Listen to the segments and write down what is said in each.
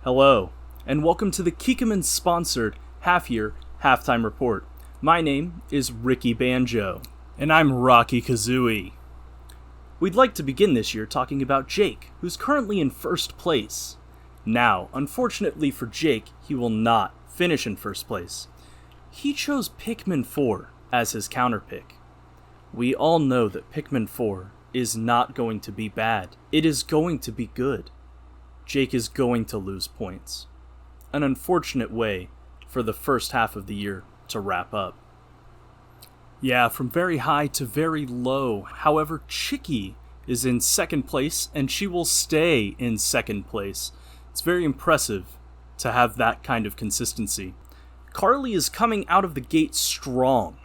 Hello, and welcome to the Kikkoman-sponsored half-year halftime report. My name is Ricky Banjo. And I'm Rocky Kazooie. We'd like to begin this year talking about Jake, who's currently in first place. Now, unfortunately for Jake, he will not finish in first place. He chose Pikmin 4 as his counterpick. We all know that Pikmin 4 is not going to be bad. It is going to be good. Jake is going to lose points. An unfortunate way for the first half of the year to wrap up. Yeah, from very high to very low. However, Chicky is in second place, and she will stay in second place. It's very impressive to have that kind of consistency. Carly is coming out of the gate strong.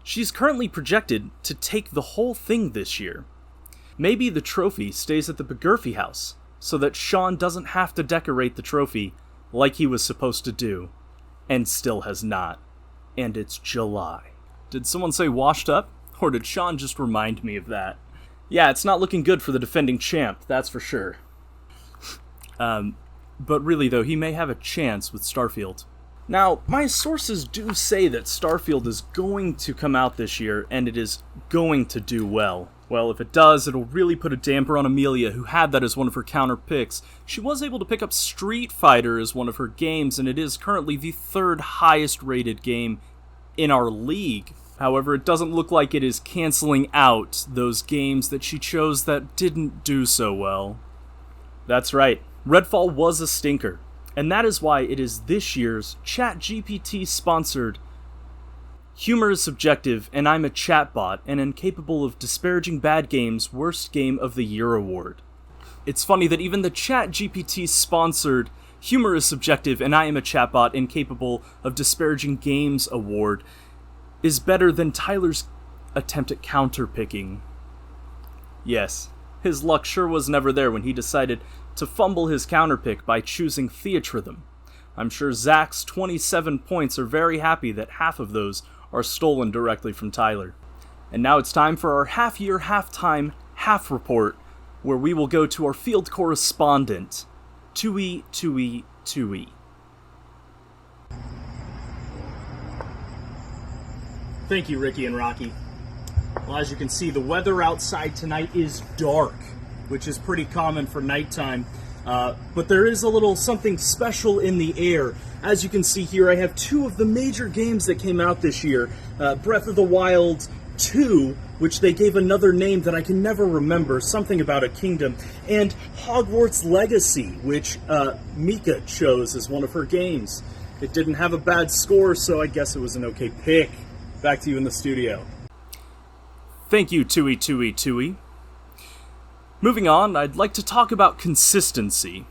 She's currently projected to take the whole thing this year. Maybe the trophy stays at the Begurfy house, so that Sean doesn't have to decorate the trophy like he was supposed to do, and still has not. And it's July. Did someone say washed up? Or did Sean just remind me of that? Yeah, it's not looking good for the defending champ, that's for sure. But really though, he may have a chance with Starfield. Now, my sources do say that Starfield is going to come out this year, and it is going to do well. Well, if it does, it'll really put a damper on Amelia, who had that as one of her counter picks. She was able to pick up Street Fighter as one of her games, and it is currently the third highest rated game in our league. However, it doesn't look like it is canceling out those games that she chose that didn't do so well. That's right, Redfall was a stinker, and that is why it is this year's ChatGPT-sponsored Humor is Subjective, and I'm a Chatbot, and incapable of disparaging bad games Worst Game of the Year award. It's funny that even the ChatGPT-sponsored Humor is Subjective, and I am a Chatbot, incapable of disparaging games award is better than Tyler's attempt at counterpicking. Yes, his luck sure was never there when he decided to fumble his counterpick by choosing Theatrhythm. I'm sure Zach's 27 points are very happy that half of those are stolen directly from Tyler. And now it's time for our half-year, halftime, half report, where we will go to our field correspondent, Tui. Thank you, Ricky and Rocky. Well, as you can see, the weather outside tonight is dark, which is pretty common for nighttime. But there is a little something special in the air. As you can see here, I have two of the major games that came out this year. Breath of the Wild 2, which they gave another name that I can never remember, something about a kingdom, and Hogwarts Legacy, which Mika chose as one of her games. It didn't have a bad score, so I guess it was an okay pick. Back to you in the studio. Thank you, Tui. Moving on, I'd like to talk about consistency.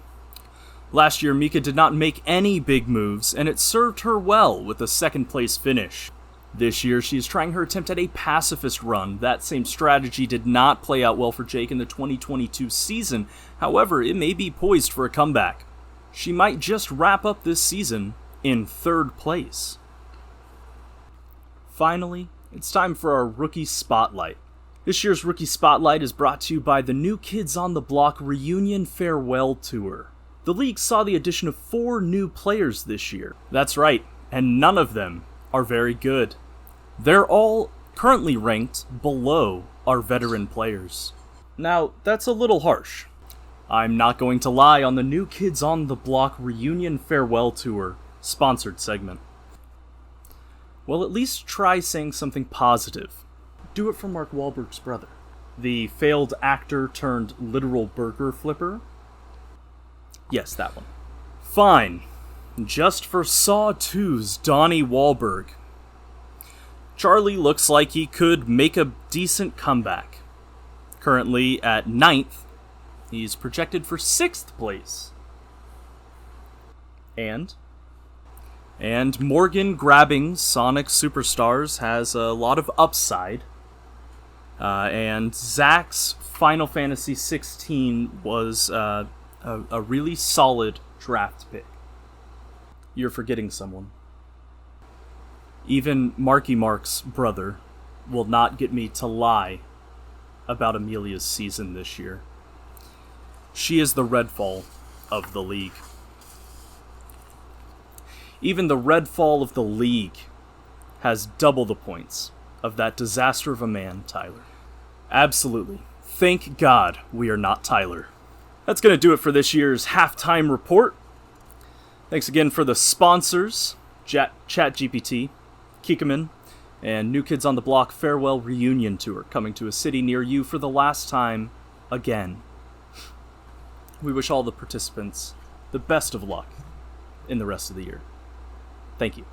Last year, Mika did not make any big moves, and it served her well with a second-place finish. This year, she is trying her attempt at a pacifist run. That same strategy did not play out well for Jake in the 2022 season. However, it may be poised for a comeback. She might just wrap up this season in third place. Finally, it's time for our Rookie Spotlight. This year's Rookie Spotlight is brought to you by the New Kids on the Block Reunion Farewell Tour. The league saw the addition of 4 new players this year. That's right, and none of them are very good. They're all currently ranked below our veteran players. Now, that's a little harsh. I'm not going to lie on the New Kids on the Block Reunion Farewell Tour sponsored segment. Well, at least try saying something positive. Do it for Mark Wahlberg's brother, the failed actor turned literal burger flipper. Yes, that one. Fine. Just for Saw 2's Donnie Wahlberg. Charlie looks like he could make a decent comeback. Currently at 9th, he's projected for 6th place. And Morgan grabbing Sonic Superstars has a lot of upside. And Zach's Final Fantasy XVI was a really solid draft pick. You're forgetting someone. Even Marky Mark's brother will not get me to lie about Amelia's season this year. She is the Redfall of the league. Even the Redfall of the league has double the points of that disaster of a man, Tyler. Absolutely. Thank God we are not Tyler. That's going to do it for this year's halftime report. Thanks again for the sponsors, ChatGPT, Kikkoman, and New Kids on the Block Farewell Reunion Tour, coming to a city near you for the last time again. We wish all the participants the best of luck in the rest of the year. Thank you.